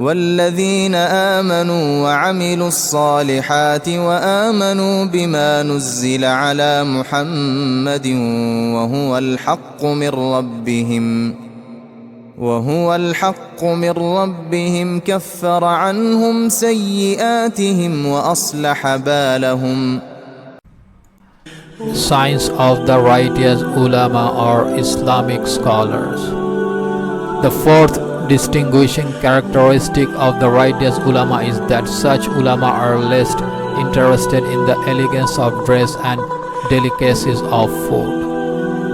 والذين آمنوا وعملوا الصالحات وآمنوا بما نزل على محمد وهو الحق من ربهم كفر عنهم سيئاتهم وأصلح بالهم. Signs of the righteous ulama or Islamic scholars. The fourth distinguishing characteristic of the righteous ulama is that such ulama are less interested in the elegance of dress and delicacies of food.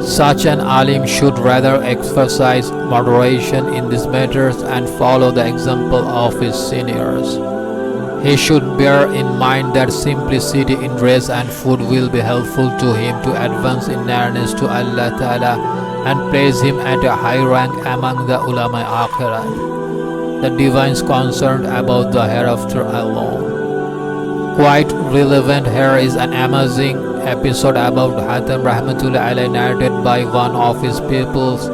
Such an alim should rather exercise moderation in these matters and follow the example of his seniors. He should bear in mind that simplicity in dress and food will be helpful to him to advance in nearness to Allah Ta'ala and place him at a high rank among the ulama akhirat, the divines concerned about the hereafter alone. Quite relevant here is an amazing episode about Hatem Rahmatullah Alayhi narrated by one of his pupils,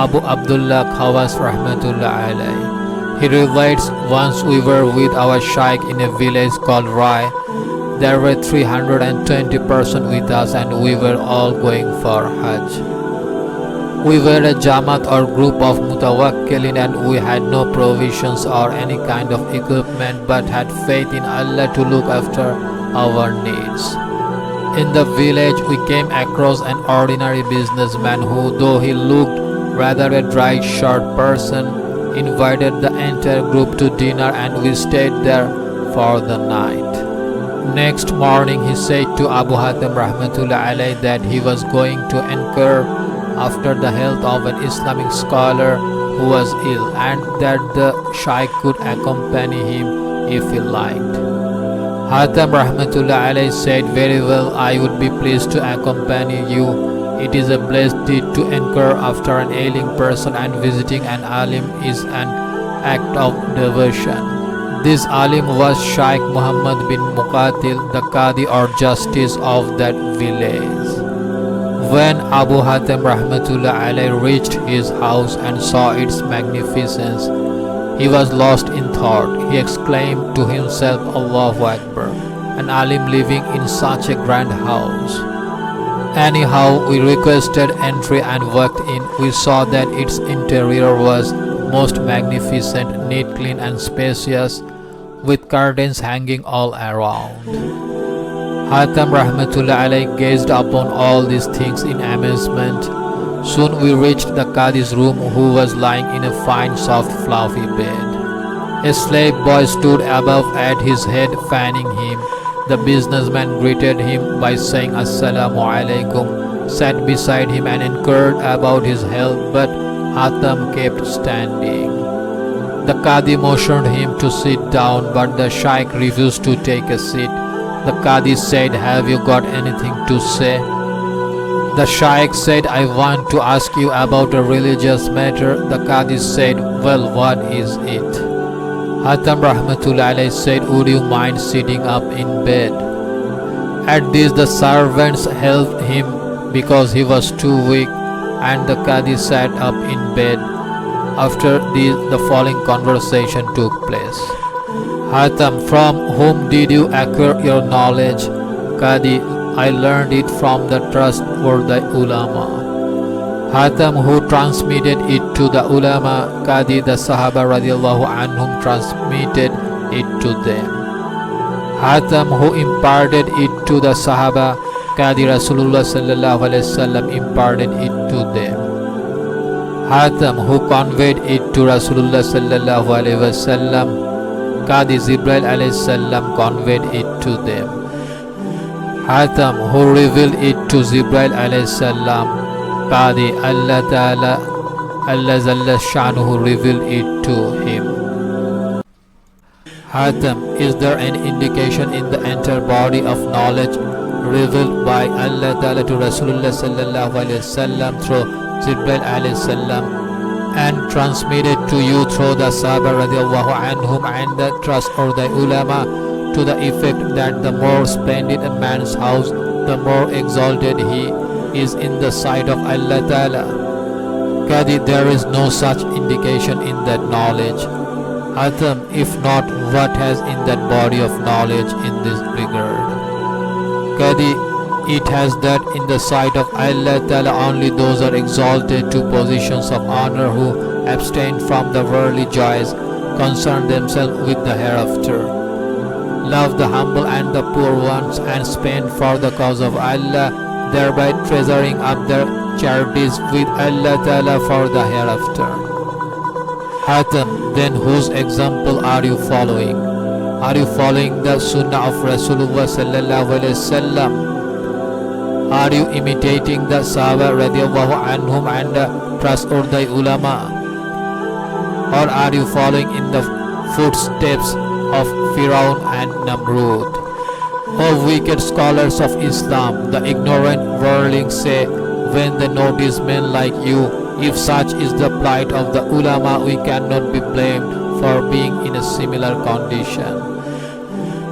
Abu Abdullah Khawas Rahmatullah Alayhi. He relates, once we were with our shaykh in a village called Rai. There were 320 persons with us and we were all going for Hajj. We were a Jamaat or group of Mutawakkilin and we had no provisions or any kind of equipment but had faith in Allah to look after our needs. In the village we came across an ordinary businessman who, though he looked rather a dry short person, invited the entire group to dinner and we stayed there for the night. Next morning he said to Abu Hatem Rahmatullah Alayhi that he was going to inquire after the health of an Islamic scholar who was ill and that the shaykh could accompany him if he liked. Hatem Rahmatullah Alayhi said, "Very well, I would be pleased to accompany you. It is a blessed deed to inquire after an ailing person and visiting an alim is an act of devotion." This alim was Shaykh Muhammad bin Muqatil, the Qadi or justice of that village. When Abu Hatem Rahmatullah Alayhi reached his house and saw its magnificence, he was lost in thought. He exclaimed to himself, "Allahu Akbar, an alim living in such a grand house." Anyhow, we requested entry and walked in. We saw that its interior was most magnificent, neat, clean and spacious, with curtains hanging all around. Hatem Rahmatullah Alayhi gazed upon all these things in amazement. Soon we reached the Qadi's room, who was lying in a fine, soft, fluffy bed. A slave boy stood above at his head, fanning him. The businessman greeted him by saying Assalamu alaikum, sat beside him and inquired about his health, but Hatem kept standing. The Qadi motioned him to sit down, but the Shaykh refused to take a seat. The Qadi said, "Have you got anything to say?" The Shaykh said, "I want to ask you about a religious matter." The Qadi said, "Well, what is it?" Hatem Rahmatullah Alayhi said, "Would you mind sitting up in bed?" At this the servants helped him because he was too weak, and the Qadi sat up in bed. After this the following conversation took place. Hatem, "From whom did you acquire your knowledge?" Qadi, "I learned it from the trustworthy ulama." Hatem, "Who transmitted it to the ulama?" Qadi, "The Sahaba radiallahu anhum transmitted it to them." Hatem, "Who imparted it to the Sahaba?" Qadi, "Rasulullah sallallahu alaihi wasallam imparted it to them." Hatem, "Who conveyed it to Rasulullah sallallahu alaihi wasallam?" Qadi, "Jibril alayhi salam conveyed it to them." Hatem, "Who revealed it to Jibril alayhi salam?" Qadi, "Allah Ta'ala, Allah Jalla Shanuhu revealed it to him." Hatem, "Is there any indication in the entire body of knowledge revealed by Allah Ta'ala to Rasulullah sallallahu alaihi wasallam through Jibril alayhi salam and transmitted to you through the Sahaba radiallahu anhum and the trustworthy ulama to the effect that the more splendid a man's house, the more exalted he is in the sight of Allah Ta'ala?" Qadi, "There is no such indication in that knowledge." Hatem, if not, what has in that body of knowledge in this regard? Qadi, it has that in the sight of Allah Ta'ala only those are exalted to positions of honor who abstain from the worldly joys, concern themselves with the hereafter, love the humble and the poor ones, and spend for the cause of Allah, thereby treasuring up their charities with Allah Ta'ala for the hereafter. Hatem, then whose example are you following? Are you following the Sunnah of Rasulullah sallallahu alaihi wasallam? Are you imitating the Sahaba radiallahu anhum and the trustworthy ulama? Or are you following in the footsteps of Firaun and Namrud? O wicked scholars of Islam, the ignorant worldlings say when they notice men like you, if such is the plight of the ulama, we cannot be blamed for being in a similar condition.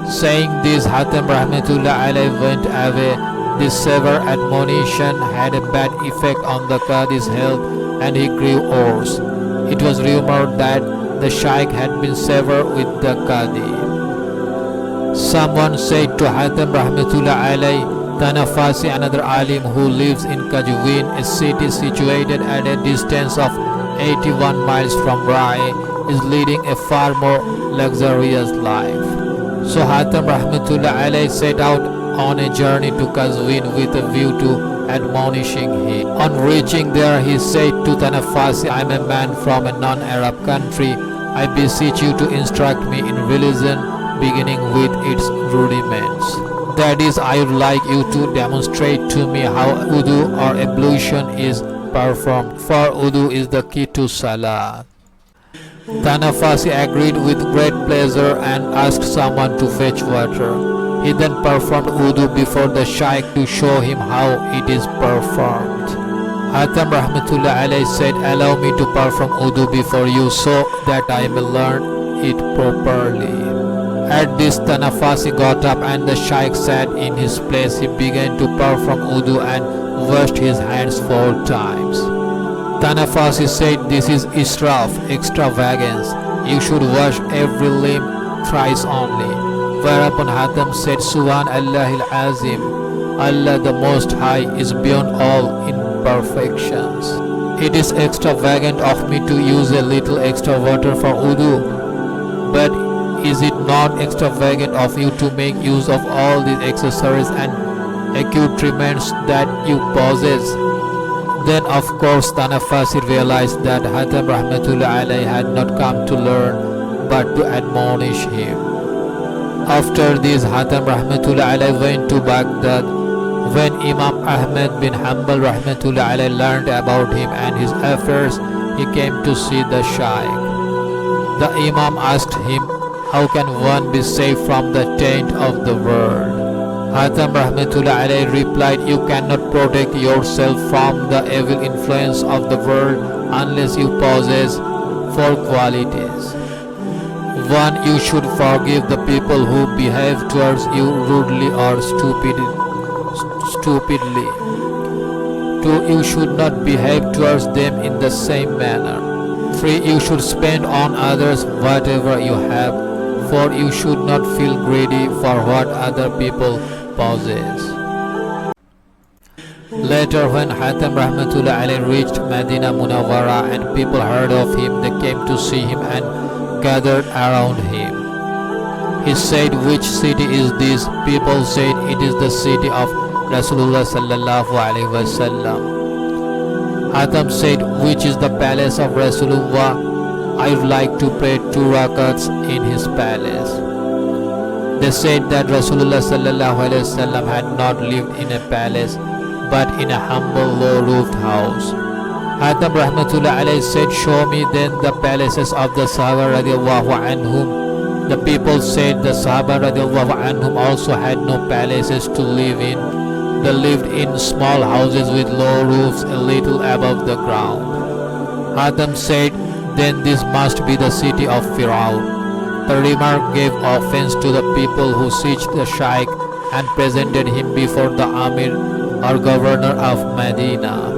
Saying this, Hatem rahmatullah alayhi went away. This severe admonition had a bad effect on the Qadi's health and he grew hoarse. It was rumored that the Shaykh had been severe with the Qadi. Someone said to Hatem rahmatullah alayhi, Tanafasi, another alim who lives in Kajwin, a city situated at a distance of 81 miles from Rai, is leading a far more luxurious life. So Hatem rahmatullah alayhi set out on a journey to Kazwin with a view to admonishing him. On reaching there, he said to Tanafasi, I am a man from a non-Arab country. I beseech you to instruct me in religion, beginning with its rudiments. That is, I would like you to demonstrate to me how wudu or ablution is performed, for wudu is the key to salah. Tanafasi agreed with great pleasure and asked someone to fetch water. He then performed wudu before the Shaykh to show him how it is performed. Hatem rahmatullah alayhi said, allow me to perform wudu before you so that I may learn it properly. At this, Tanafasi got up and the Shaykh sat in his place. He began to perform wudu and washed his hands 4 times. Tanafasi said, this is israf, extravagance. You should wash every limb thrice only. Whereupon Hatem said, Subhan Allahil Azim, Allah the Most High is beyond all imperfections. It is extravagant of me to use a little extra water for wudu, but is it not extravagant of you to make use of all these accessories and accoutrements that you possess? Then of course Tanafasi realized that Hatem rahmatullah alayhi had not come to learn but to admonish him. After this, Hatem rahmatullah alayhi went to Baghdad. When Imam Ahmad bin Hanbal rahmatullah alayhi learned about him and his affairs, he came to see the Shaykh. The Imam asked him, how can one be saved from the taint of the world? Hatem rahmatullah alayhi replied, you cannot protect yourself from the evil influence of the world unless you possess 4 qualities. 1. You should forgive the people who behave towards you rudely or stupidly. 2. You should not behave towards them in the same manner. 3. You should spend on others whatever you have. 4. You should not feel greedy for what other people possess. Later, when Hatem rahmatullah alayhi reached Medina Munawwara and people heard of him, they came to see him and gathered around him. He said, which city is this? People said, it is the city of Rasulullah sallallahu alaihi wasallam. Hatem said, which is the palace of Rasulullah? I would like to pray 2 rakats in his palace. They said that Rasulullah sallallahu alaihi wasallam had not lived in a palace but in a humble low-roofed house. Hatem rahmatullah alayhi said, show me then the palaces of the Sahaba radiallahu anhum. The people said the Sahaba radiallahu anhum also had no palaces to live in. They lived in small houses with low roofs a little above the ground. Hatem said, then this must be the city of Firaun. The remark gave offense to the people who seized the Shaykh and presented him before the Amir or governor of Medina.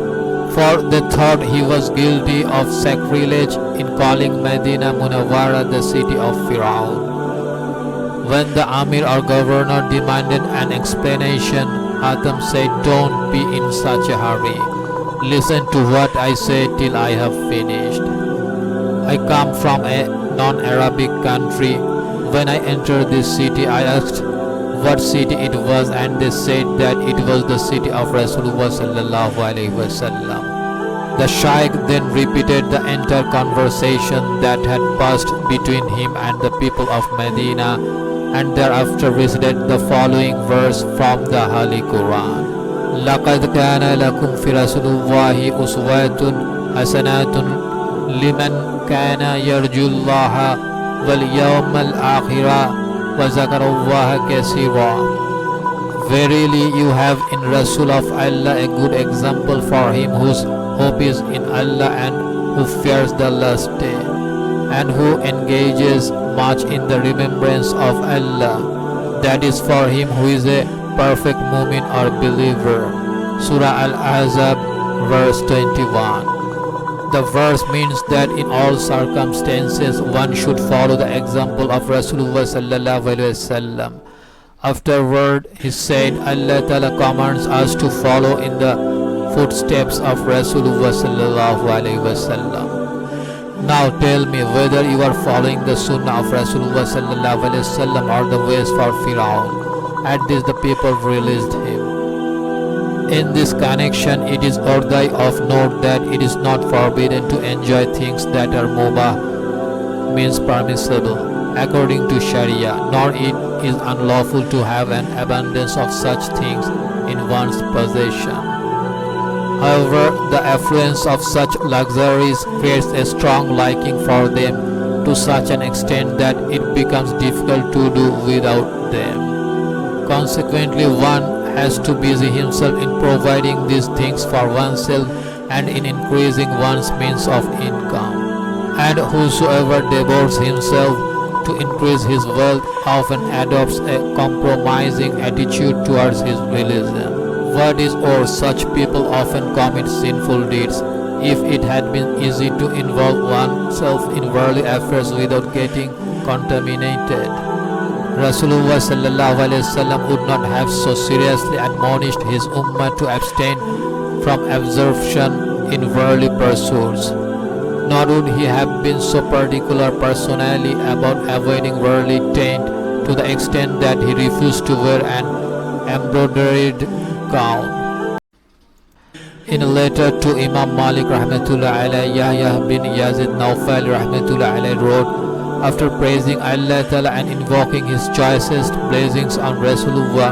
for they thought he was guilty of sacrilege in calling Medina Munawwara the city of Firaun. When the Amir or governor demanded an explanation, Hatem said, "Don't be in such a hurry. Listen to what I say till I have finished. I come from a non-Arabic country. When I entered this city, I asked what city it was, and they said that it was the city of Rasulullah sallallahu alaihi wasallam." The Shaykh then repeated the entire conversation that had passed between him and the people of Medina, and thereafter recited the following verse from the Holy Quran. لَقَدْ كَانَ لَكُمْ فِي رَسُولِ اللَّهِ أُسْوَةٌ حَسَنَةٌ لِمَنْ كَانَ يَرْجُو اللَّهَ وَالْيَوْمَ الْآخِرَ وَذَكَرَ اللَّهَ كَثِيرًا. Verily you have in Rasul of Allah a good example for him whose hope is in Allah and who fears the last day, and who engages much in the remembrance of Allah. That is for him who is a perfect mu'min or believer. Surah Al-Ahzab, verse 21. The verse means that in all circumstances one should follow the example of Rasulullah sallallahu alaihi wasallam. Afterward, he said, Allah Ta'ala commands us to follow in the footsteps of Rasulullah sallallahu alaihi wasallam. Now tell me whether you are following the sunnah of Rasulullah sallallahu alaihi wasallam or the ways for Firaun. At this the people released him. In this connection, it is worthy of note that it is not forbidden to enjoy things that are mubah, means permissible, according to Sharia, nor it is unlawful to have an abundance of such things in one's possession. However, the affluence of such luxuries creates a strong liking for them to such an extent that it becomes difficult to do without them. Consequently, one has to busy himself in providing these things for oneself and in increasing one's means of income. And whosoever devotes himself to increase his wealth often adopts a compromising attitude towards his religion. What is or such people often commit sinful deeds. If it had been easy to involve oneself in worldly affairs without getting contaminated, Rasulullah sallallahu alaihi wasallam would not have so seriously admonished his ummah to abstain from absorption in worldly pursuits. Nor would he have been so particular personally about avoiding worldly taint to the extent that he refused to wear an embroidered gown. In a letter to Imam Malik rahmatullah alayhi, Yahya bin Yazid Nawfal rahmatullah alayhi wrote, after praising Allah Ta'ala and invoking his choicest blessings on Rasulullah,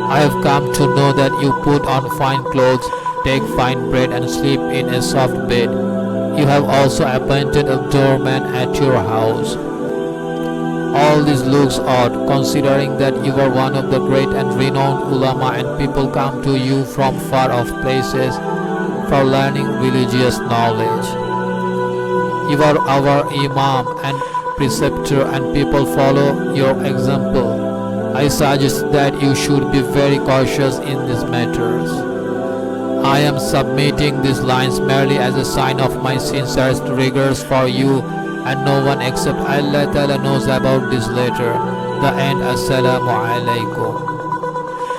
I have come to know that you put on fine clothes, take fine bread and sleep in a soft bed. You have also appointed a doorman at your house. All this looks odd, considering that you are one of the great and renowned ulama and people come to you from far off places for learning religious knowledge. You are our imam and preceptor and people follow your example. I suggest that you should be very cautious in these matters. I am submitting these lines merely as a sign of my sincerest regards for you, and no one except Allah Ta'ala knows about this letter. The end. Assalamu alaikum.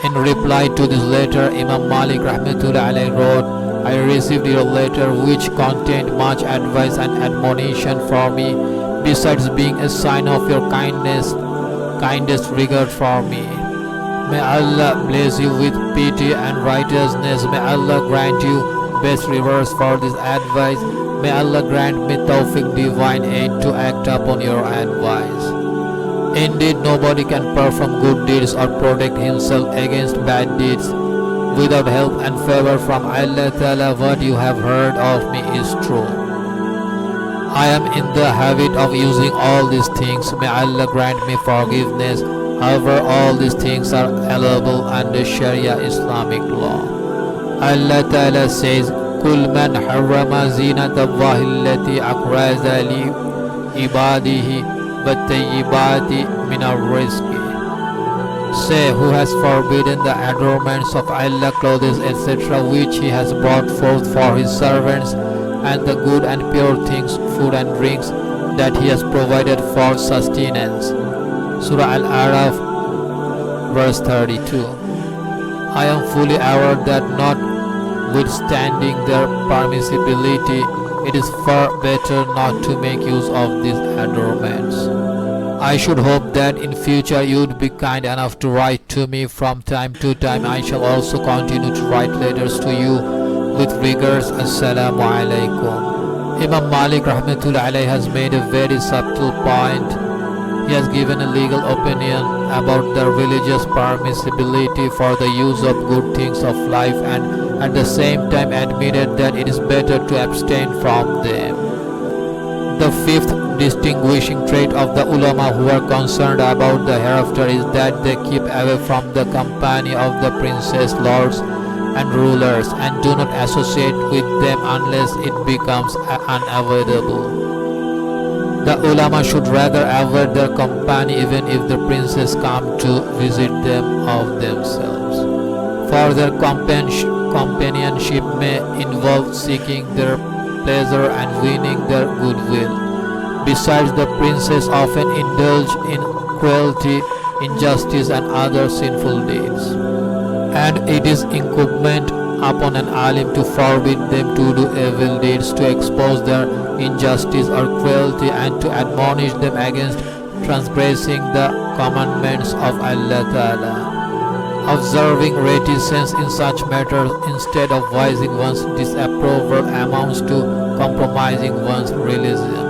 In reply to this letter, Imam Malik rahmatullah alayhi wrote, I received your letter which contained much advice and admonition for me, besides being a sign of your kindest regard for me. May Allah bless you with pity and righteousness. May Allah grant you best rewards for this advice. May Allah grant me tawfiq, divine aid to act upon your advice. Indeed, nobody can perform good deeds or protect himself against bad deeds without help and favor from Allah Ta'ala. What you have heard of me is true. I am in the habit of using all these things. May Allah grant me forgiveness. However, all these things are allowable under Sharia Islamic law. Allah Ta'ala says, Kul man harrama zinata Allahi allati akhraja li ibadihi wat tayyibati min ar-rizqi. Say, who has forbidden the adornments of Allah, clothes, etc., which he has brought forth for his servants, and the good and pure things, food and drinks, that he has provided for sustenance. Surah Al-Araf, verse 32. I am fully aware that notwithstanding their permissibility, it is far better not to make use of these adornments. I should hope that in future you would be kind enough to write to me from time to time. I shall also continue to write letters to you. With regards, Assalamu alaikum. Imam Malik rahmatullah alayhi has made a very subtle point. He has given a legal opinion about the religious permissibility for the use of good things of life, and at the same time admitted that it is better to abstain from them. The fifth distinguishing trait of the ulama who are concerned about the hereafter is that they keep away from the company of the princes, lords, and rulers, and do not associate with them unless it becomes unavoidable. The ulama should rather avoid their company even if the princes come to visit them of themselves, for their companionship may involve seeking their pleasure and winning their goodwill. Besides, the princes often indulge in cruelty, injustice, and other sinful deeds, and it is incumbent upon an alim to forbid them to do evil deeds, to expose their injustice or cruelty, and to admonish them against transgressing the commandments of Allah Ta'ala. Observing reticence in such matters instead of voicing one's disapproval amounts to compromising one's religion.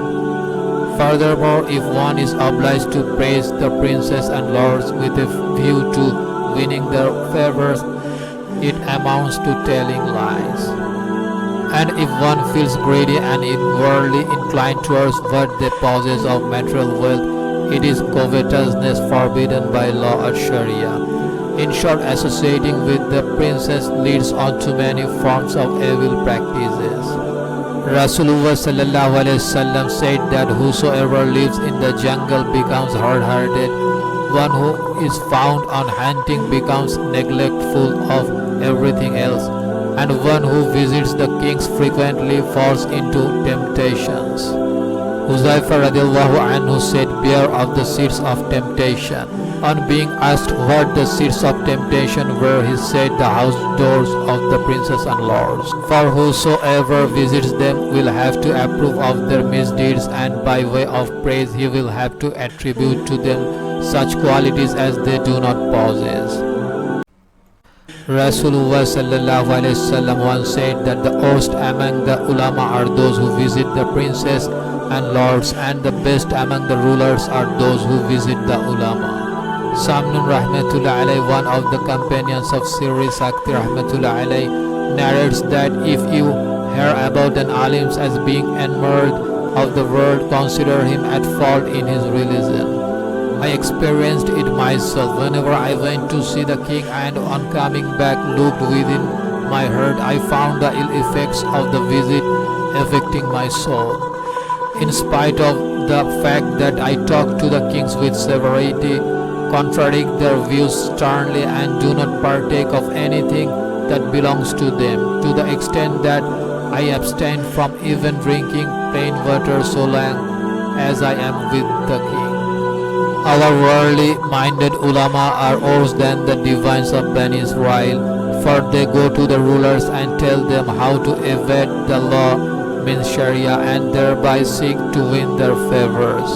Furthermore, if one is obliged to praise the princes and lords with a view to winning their favors, it amounts to telling lies. And if one feels greedy and inwardly inclined towards what they possess of material wealth, it is covetousness forbidden by law or Sharia. In short, associating with the princes leads on to many forms of evil practices. Rasulullah sallallahu alaihi wasallam said that whosoever lives in the jungle becomes hard-hearted, one who is found on hunting becomes neglectful of everything else, and one who visits the kings frequently falls into temptations. Huzaifa radiallahu anhu said, "Beware of the seeds of temptation." On being asked what the seeds of temptation were, he said, "The house doors of the princes and lords. For whosoever visits them will have to approve of their misdeeds, and by way of praise he will have to attribute to them such qualities as they do not possess." Rasulullah sallallahu alaihi wasallam once said that the worst among the ulama are those who visit the princes and lords, and the best among the rulers are those who visit the ulama. Samnun rahmatullah alayhi, one of the companions of Sirri Sakti rahmatullah alayhi, narrates that if you hear about an alim as being enamored of the world, consider him at fault in his religion. I experienced it myself. Whenever I went to see the king and on coming back looked within my heart, I found the ill effects of the visit affecting my soul. In spite of the fact that I talk to the kings with severity, contradict their views sternly, and do not partake of anything that belongs to them, to the extent that I abstain from even drinking plain water so long as I am with the king. Our worldly minded ulama are worse than the divines of Bani Israel, for they go to the rulers and tell them how to evade the law, means Sharia, and thereby seek to win their favors.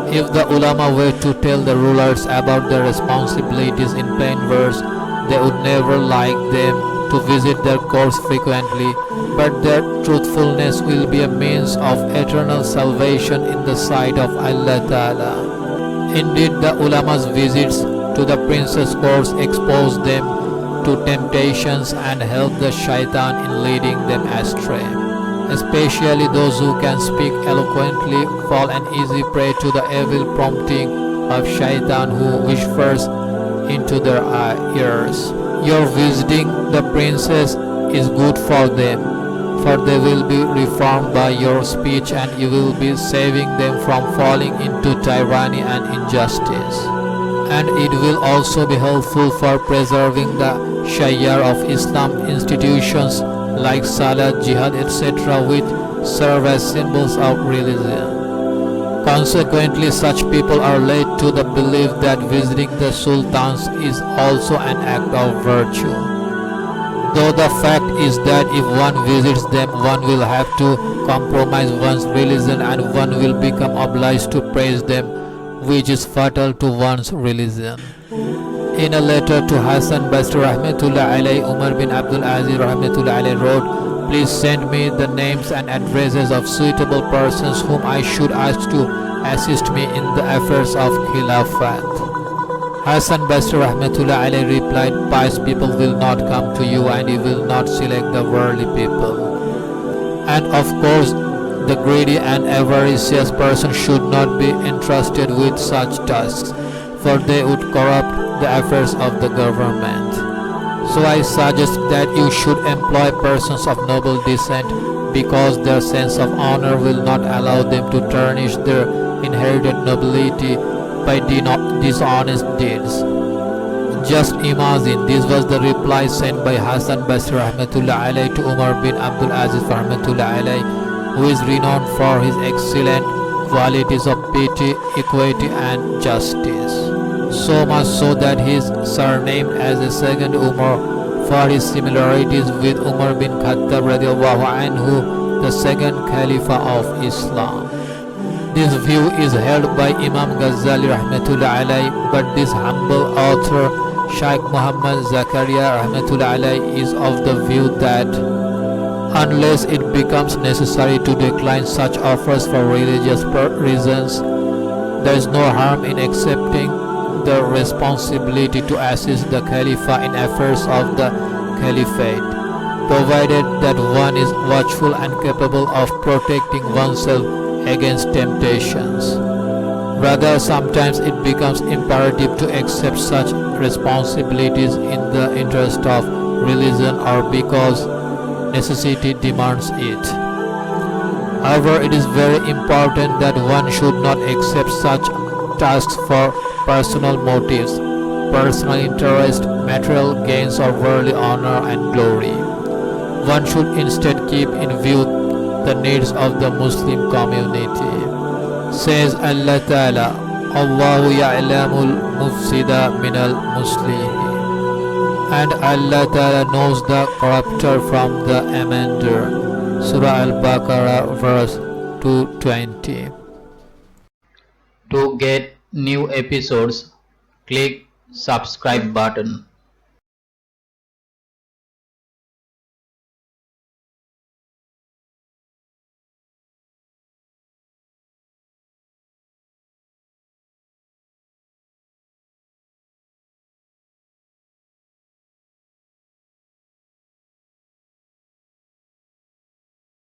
If the ulama were to tell the rulers about their responsibilities in plain verse, they would never like them to visit their courts frequently, but their truthfulness will be a means of eternal salvation in the sight of Allah Ta'ala. Indeed, the ulama's visits to the prince's courts expose them to temptations and help the shaitan in leading them astray. Especially those who can speak eloquently fall an easy prey to the evil prompting of shaitan, who whispers into their ears. Your visiting the princes is good for them, for they will be reformed by your speech, and you will be saving them from falling into tyranny and injustice. and it will also be helpful for preserving the Sharia of Islam. Institutions like Salat, Jihad, etc., which serve as symbols of religion. Consequently, such people are led to the belief that visiting the sultans is also an act of virtue. Though the fact is that if one visits them, one will have to compromise one's religion and one will become obliged to praise them, which is fatal to one's religion. In a letter to Hassan Basri Rahmatullah alayhi, Umar bin Abdul Aziz Rahmatullah alayhi wrote, "Please send me the names and addresses of suitable persons whom I should ask to assist me in the affairs of Khilafat." Hassan Basri Rahmatullah alayhi replied, "Pious people will not come to you and you will not select the worldly people." And of course, the greedy and avaricious person should not be entrusted with such tasks, for they would corrupt the affairs of the government. So I suggest that you should employ persons of noble descent, because their sense of honor will not allow them to tarnish their inherited nobility by dishonest deeds. Just imagine, this was the reply sent by Hassan Basri Rahmatullah alayhi to Umar bin Abdul Aziz Rahmatullah alayhi, who is renowned for his excellent qualities of piety, equity and justice. So much so that he is surnamed as a second Umar for his similarities with Umar bin Khattab radiallahu anhu, the second Khalifa of Islam. This view is held by Imam Ghazali Rahmatullah alayhi, but this humble author Shaykh Muhammad Zakaria Rahmatullah alayhi is of the view that unless it becomes necessary to decline such offers for religious reasons, there is no harm in accepting the responsibility to assist the Khalifa in affairs of the Caliphate, provided that one is watchful and capable of protecting oneself against temptations. Rather, sometimes it becomes imperative to accept such responsibilities in the interest of religion or because necessity demands it. However, it is very important that one should not accept such tasks for personal motives, personal interest, material gains or worldly honor and glory. One should instead keep in view the needs of the Muslim community. Says Allah Ta'ala, Allahu ya'lamul mufsida minal muslih. And Allah Ta'ala knows the corrupter from the amender. Surah Al-Baqarah verse 220. To get new episodes, click subscribe button.